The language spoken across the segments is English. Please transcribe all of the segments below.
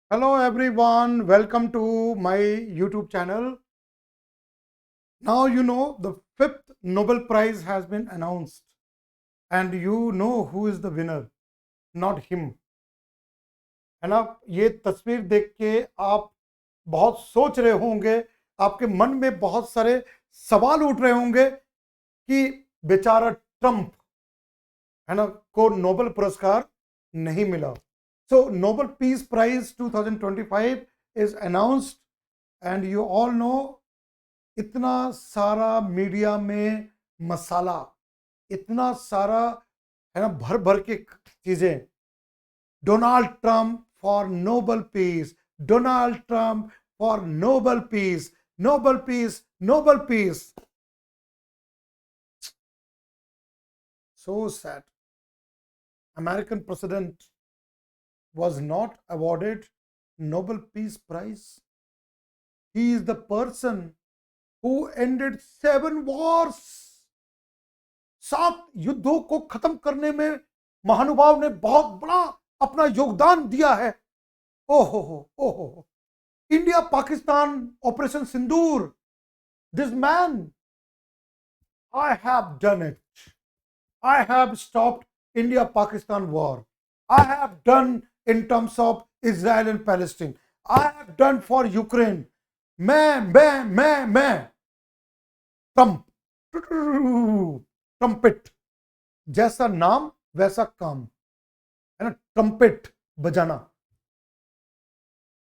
Hello everyone, welcome to my YouTube channel. Now you know the fifth Nobel Prize has been announced and you know who is the winner, not him. है ना? ये तस्वीर देख के आप बहुत सोच रहे होंगे, आपके मन में बहुत सारे सवाल उठ रहे होंगे कि बेचारा ट्रंप है ना को नोबेल पुरस्कार नहीं मिला. So Nobel Peace Prize 2025 is announced and you all know इतना सारा मीडिया में मसाला, इतना सारा है ना भर भर के चीजें. Donald Trump for Nobel peace, Donald Trump for Nobel peace, Nobel peace, Nobel peace. So sad. American president was not awarded Nobel Peace Prize. He is the person who ended 7 wars. 7 युद्धों को खत्म करने में महानुभाव ने बहुत बड़ा अपना योगदान दिया है. ओहो, India Pakistan operation Sindoor. This man, I have done it. I have stopped India Pakistan war. I have done in terms of Israel and Palestine. I have done for Ukraine. मैं ट्रंप, ट्रम्पेट जैसा नाम वैसा काम है ना, trumpet बजाना.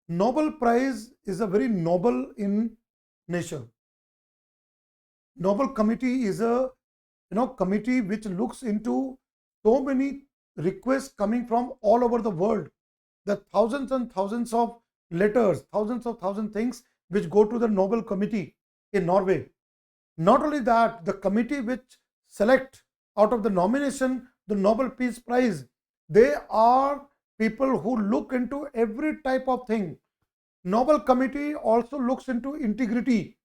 Nobel Prize is a very noble in nature. Nobel Committee is a committee which looks into so many requests coming from all over the world. The thousands and thousands of letters, thousands things which go to the Nobel Committee in Norway. Not only that, the committee which select out of the nomination the Nobel Peace Prize, they are people who look into every type of thing. Nobel Committee also looks into integrity.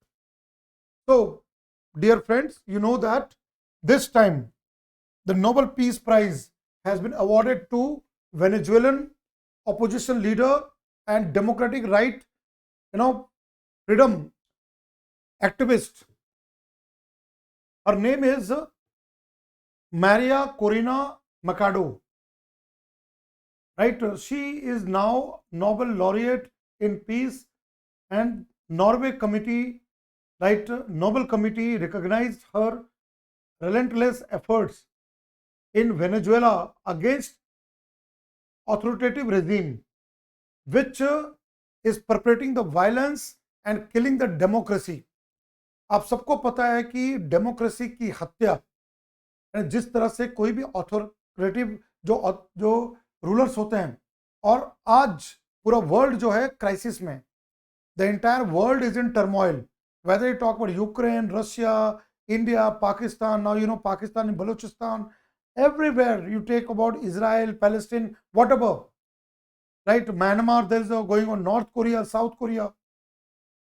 So, dear friends, you know that this time the Nobel Peace Prize has been awarded to Venezuelan opposition leader and democratic right, freedom activist. Her name is Maria Corina Machado. Right? She is now Nobel laureate in peace, and Norway committee, right? Nobel committee recognized her relentless efforts in Venezuela against authoritative regime, which is perpetrating the violence and killing the democracy. आप सबको पता है कि democracy की हत्या, जिस तरह से कोई भी ऑथोरिटेटिव जो रूलर्स होते हैं, और आज पूरा वर्ल्ड जो है क्राइसिस में. The entire world is in turmoil, whether you talk about Ukraine, Russia, India, Pakistan, now Pakistan and Balochistan, everywhere you take about Israel, Palestine, whatever, right? Myanmar, there is going on North Korea, South Korea,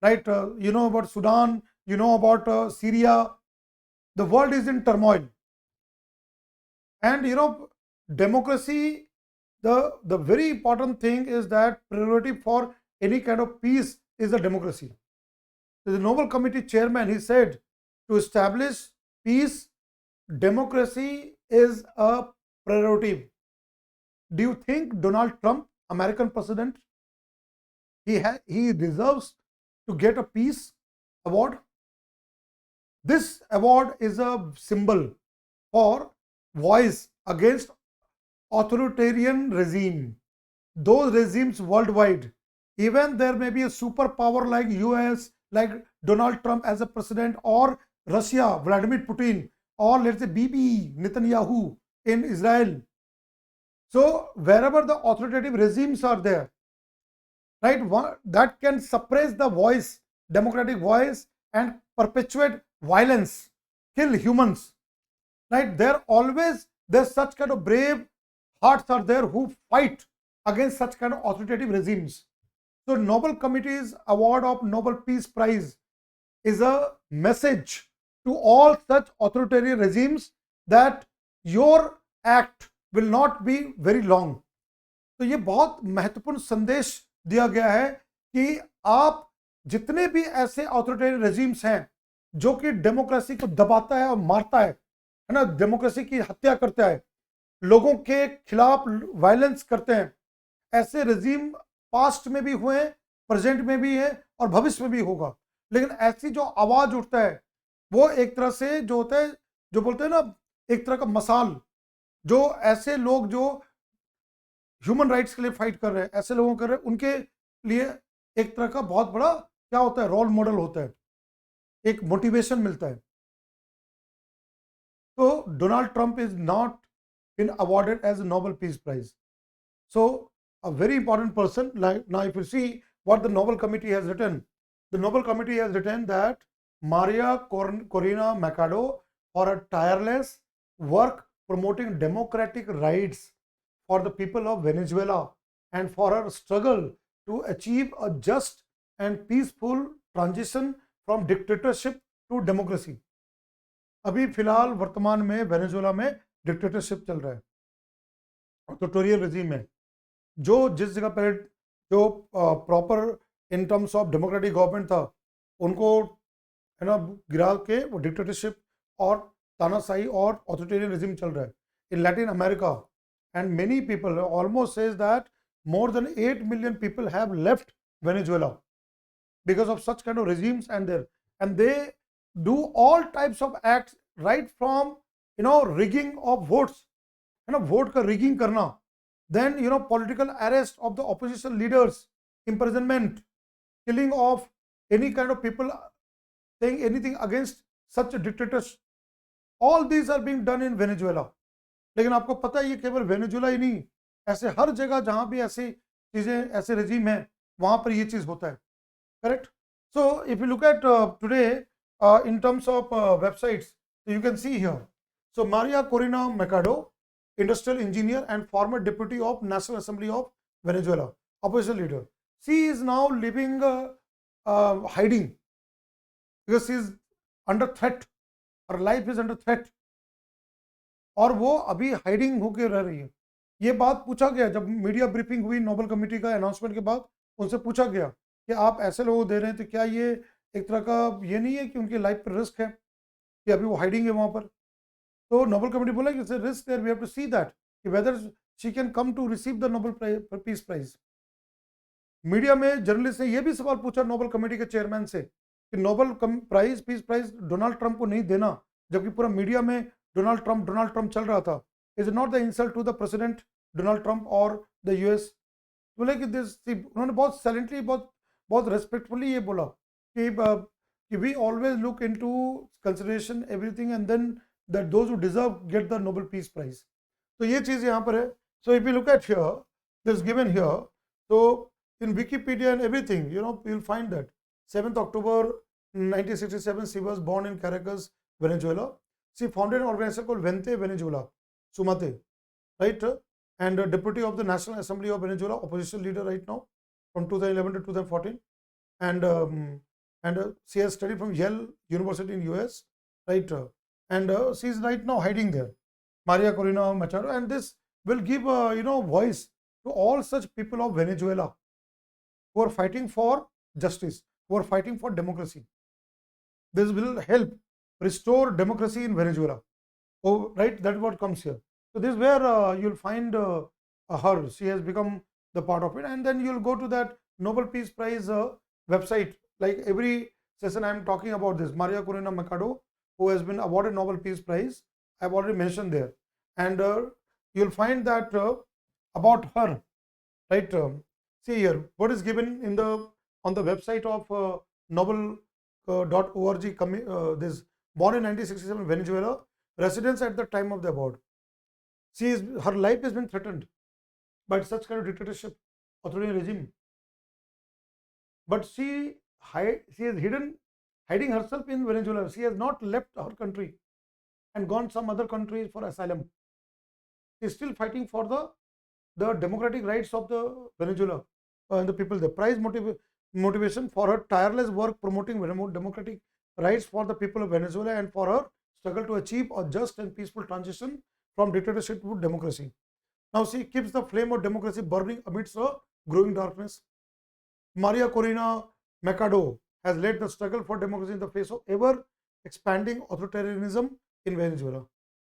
right? You know about Sudan, you know about Syria. The world is in turmoil, and democracy. The very important thing is that prerogative for any kind of peace is the democracy. So the Nobel Committee chairman, he said, to establish peace, democracy is a prerogative. Do you think Donald Trump, American president, he deserves to get a peace award? This award is a symbol for voice against authoritarian regime. Those regimes worldwide, even there may be a superpower like US, like Donald Trump as a president, or Russia, Vladimir Putin, or let's say Bibi Netanyahu in Israel. So wherever the authoritative regimes are there, right, that can suppress the voice, democratic voice, and perpetuate violence, kill humans, right? There's such kind of brave hearts are there who fight against such kind of authoritative regimes. So Nobel Committee's award of Nobel Peace Prize is a message to all such authoritarian regimes that your act will not be very long. तो ये बहुत महत्वपूर्ण संदेश दिया गया है कि आप जितने भी ऐसे ऑथोरिटेरियन रेजिम्स हैं जो कि डेमोक्रेसी को दबाता है और मारता है ना, डेमोक्रेसी की हत्या करता है, लोगों के खिलाफ वायलेंस करते हैं, ऐसे रेजिम पास्ट में भी हुए हैं, प्रेजेंट में भी है और भविष्य में भी होगा। लेकिन ऐसी जो आवाज उठता है वो एक तरह से जो होता है, जो बोलते हैं ना, एक तरह का मसाल, जो ऐसे लोग जो ह्यूमन राइट्स के लिए फाइट कर रहे हैं, ऐसे लोगों कर रहे हैं, उनके लिए एक तरह का बहुत बड़ा क्या होता है, रोल मॉडल होता है, एक मोटिवेशन मिलता है। तो Donald Trump is not been awarded as a Nobel Peace Prize. So a very important person, like now if you see what the Nobel Committee has written, the Nobel Committee has written that Maria Corina Machado for a tireless work promoting democratic rights for the people of Venezuela and for her struggle to achieve a just and peaceful transition from dictatorship to democracy. अभी फिलहाल वर्तमान में Venezuela में dictatorship चल रहा है, authoritarian regime है, जो जिस जगह पर जो proper in terms of democratic government था उनको है ना गिरा के वो डिक्टेटरशिप और तानाशाही और ऑथोरिटेरियन रेजिम चल रहा है in Latin America. And many people almost says that more than 8 million people have left Venezuela because of such kind of regimes, and they do all types of acts, right from rigging of votes, vote का rigging करना, then political arrest of the opposition leaders, imprisonment, killing of any kind of people saying anything against such a dictators, all these are being done in Venezuela. लेकिन आपको पता है ये केवल Venezuela ही नहीं, ऐसे हर जगह जहां भी ऐसी चीजें ऐसे रेजिम है वहां पर ये चीज होता है, correct. So if you look eight today in terms of websites, so you can see here. So Maria Corina Machado, industrial engineer and former deputy of National Assembly of Venezuela, opposition leader. She is now living hiding because she is under threat. Her life is under threat. और वो अभी hiding होकर रह रही है। ये बात पूछा गया जब मीडिया ब्रीफिंग हुई नोबेल कमेटी का अनाउंसमेंट के बाद, उनसे पूछा गया कि आप ऐसे लोगों को दे रहे हैं तो क्या ये एक तरह का ये नहीं है कि उनकी लाइफ पर रिस्क है कि अभी वो हाइडिंग है वहां पर। तो नोबेल कमेटी बोला कि risk there, we have to see that कि whether she can come to receive the Nobel peace prize. Media में जर्नलिस्ट ने यह भी सवाल पूछा नोबेल कमेटी के चेयरमैन से कि Nobel prize peace prize Donald Trump को नहीं देना, जबकि पूरा मीडिया में डोनाल्ड ट्रंप चल रहा था। Is not the insult to the president Donald Trump और द यूएस? बोले कि उन्होंने बहुत साइलेंटली बहुत रेस्पेक्टफुली ये बोला कि we always look into consideration everything and then that those who deserve get the Nobel peace prize. तो ये चीज यहाँ पर है। So if you look at here, this given here, तो in Wikipedia and everything, you'll find that 7th October 1967, she was born in Caracas, Venezuela. She founded an organization called Vente Venezuela, Sumate, right? And deputy of the National Assembly of Venezuela, opposition leader right now, from 2011 to 2014. And she has studied from Yale University in US, right? And she is right now hiding there, Maria Corina Machado. And this will give, voice to all such people of Venezuela who are fighting for justice, who are fighting for democracy. This will help restore democracy in Venezuela. Oh, right, that's what comes here. So this is where you'll find her. She has become the part of it. And then you'll go to that Nobel Peace Prize website. Like every session I'm talking about this, Maria Corina Machado, who has been awarded Nobel Peace Prize. I've already mentioned there. And you'll find that about her, right? See here, what is given on the website of Nobel.org. This born in 1967, Venezuela, residence at the time of the award. Her life has been threatened by such kind of dictatorship, authoritarian regime. But she is hiding herself in Venezuela. She has not left her country and gone some other country for asylum. She is still fighting for the democratic rights of the Venezuela and the people. The prize motivation for her tireless work promoting democratic rights for the people of Venezuela and for her struggle to achieve a just and peaceful transition from dictatorship to democracy. Now she keeps the flame of democracy burning amidst a growing darkness. Maria Corina Machado has led the struggle for democracy in the face of ever expanding authoritarianism in Venezuela.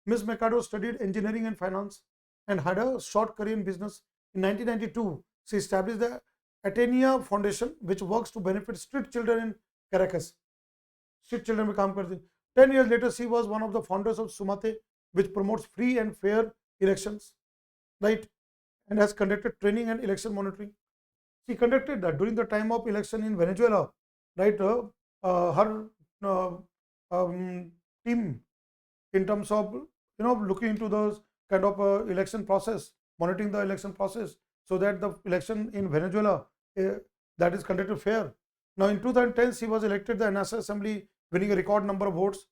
Ms. Machado studied engineering and finance and had a short career in business. In 1992, she established the Atenea Foundation, which works to benefit street children in Caracas. Street children में काम करते हैं. 10 years later, she was one of the founders of Sumate, which promotes free and fair elections, right? And has conducted training and election monitoring. She conducted that during the time of election in Venezuela, right? Her team, in terms of looking into those kind of election process, monitoring the election process, so that the election in Venezuela that is conducted fair. Now in 2010, she was elected the National Assembly, winning a record number of votes,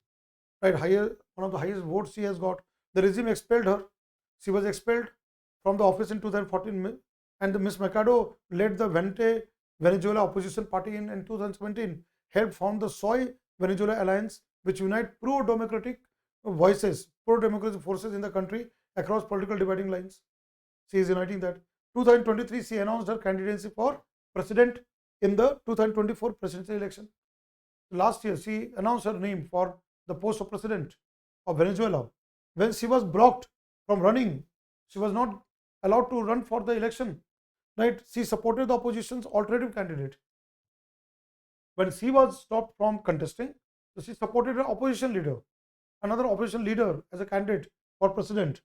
right? One of the highest votes she has got. The regime expelled her. She was expelled from the office in 2014, and the Ms. Machado led the Venezuela opposition party in 2017, helped form the Soy Venezuela Alliance, which unite pro-democratic voices, pro-democratic forces in the country across political dividing lines. She is uniting that. 2023, she announced her candidacy for president in the 2024 presidential election. Last year, she announced her name for the post of president of Venezuela. When she was blocked from running, she was not allowed to run for the election, right? She supported the opposition's alternative candidate. When she was stopped from contesting, so she supported an opposition leader, another opposition leader as a candidate for president,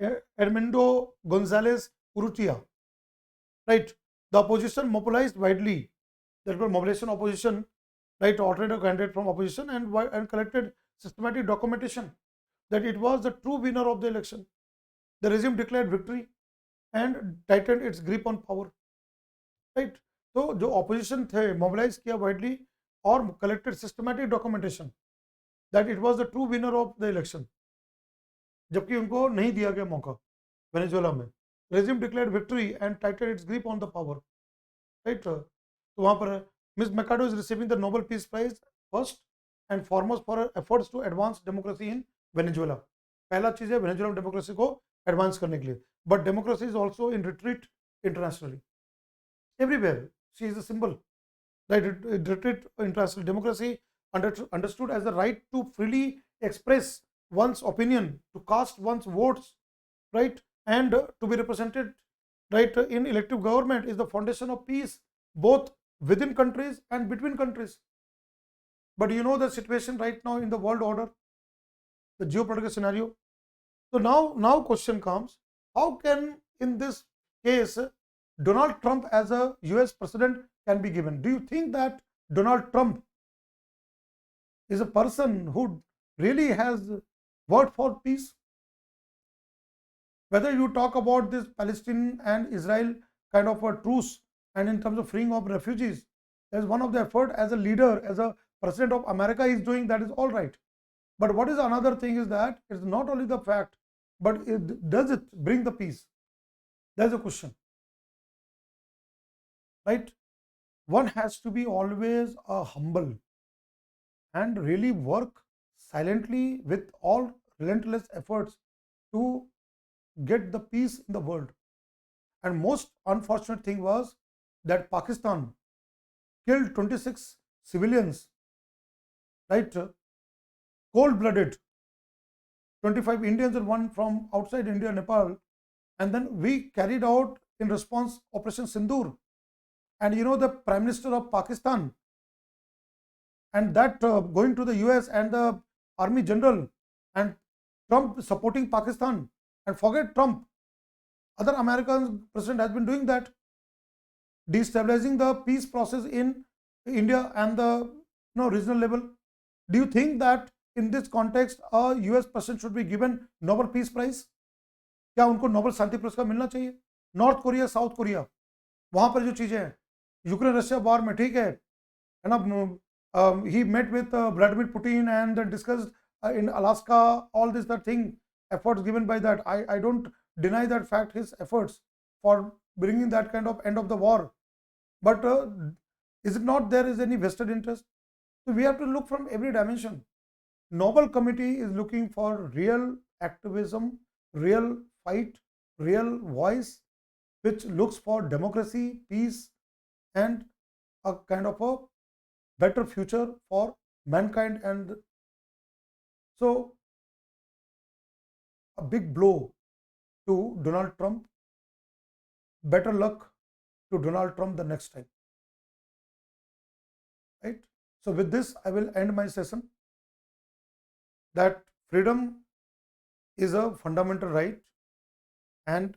Edmundo Gonzalez Urrutia, right? The opposition mobilized widely. There was mobilization opposition, right? Alternative candidate from opposition and collected systematic documentation that it was the true winner of the election. The regime declared victory and tightened its grip on power, right? तो जो opposition थे mobilize किया widely और collected systematic documentation that it was the true winner of the election, जबकि उनको नहीं दिया गया मौका वेनेजुएला में. Regime declared victory and tightened its grip on the power, right? तो वहाँ पर Ms. Machado is receiving the Nobel Peace Prize first and foremost for her efforts to advance democracy in Venezuela. पहला चीज है Venezuela democracy को advance करने के लिए. But democracy is also in retreat internationally. Everywhere, she is a symbol. Right? Retreat internationally. Democracy understood as the right to freely express one's opinion, to cast one's votes, right, and to be represented, right, in elective government is the foundation of peace, both within countries and between countries. But you know the situation right now in the world order, the geopolitical scenario. So now question comes, how can in this case Donald Trump as a US president can be given? Do you think that Donald Trump is a person who really has worked for peace? Whether you talk about this Palestine and Israel kind of a truce and in terms of freeing of refugees, as one of the effort as a leader, as a president of America is doing, that is all right. But what is another thing is that it's not only the fact, but does it bring the peace? There's a question, right? One has to be always humble and really work silently with all relentless efforts to get the peace in the world. And most unfortunate thing was that Pakistan killed 26 civilians, right? Cold-blooded, 25 Indians and one from outside India, Nepal. And then we carried out in response Operation Sindoor. And you know the Prime Minister of Pakistan and that going to the US and the Army General and Trump supporting Pakistan, and forget Trump, other American president has been doing that, destabilizing the peace process in India and the regional level. Do you think that in this context a US president should be given Nobel Peace Prize? क्या उनको Nobel शांति पुरस्कार मिलना चाहिए? North Korea, south Korea, वहां पर जो चीजें हैं, यूक्रेन रशिया वॉर में, ठीक है ना, he met with Vladimir Putin and discussed in Alaska all this that thing, efforts given by that. I don't deny that fact, his efforts for bringing that kind of end of the war. But is it not there is any vested interest? So we have to look from every dimension. Nobel Committee is looking for real activism, real fight, real voice, which looks for democracy, peace, and a kind of a better future for mankind. And so a big blow to Donald Trump. Better luck to Donald Trump the next time. Right? So with this, I will end my session, that freedom is a fundamental right, and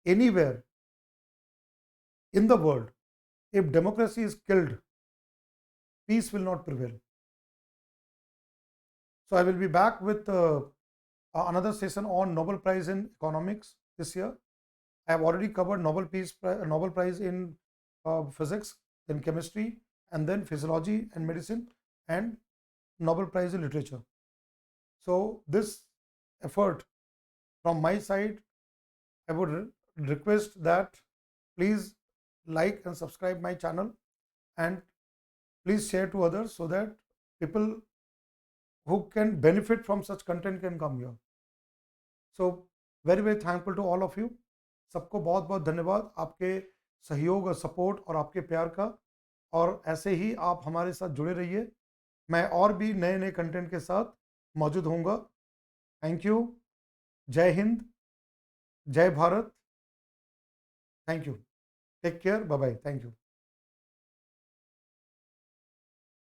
anywhere in the world, if democracy is killed, peace will not prevail. So I will be back with another session on Nobel Prize in Economics this year. I have already covered Nobel Prize in physics, then chemistry, and then physiology and medicine, and Nobel Prize in literature. So this effort from my side, I would request that please like and subscribe my channel, and please share to others so that people who can benefit from such content can come here. So very very thankful to all of you. सबको बहुत बहुत धन्यवाद आपके सहयोग और support और आपके प्यार का, और ऐसे ही आप हमारे साथ जुड़े रहिए. मैं और भी नए नए कंटेंट के साथ मौजूद होऊंगा. Thank you. जय हिंद, जय Bharat. Thank you. Take care. Bye bye. Thank you.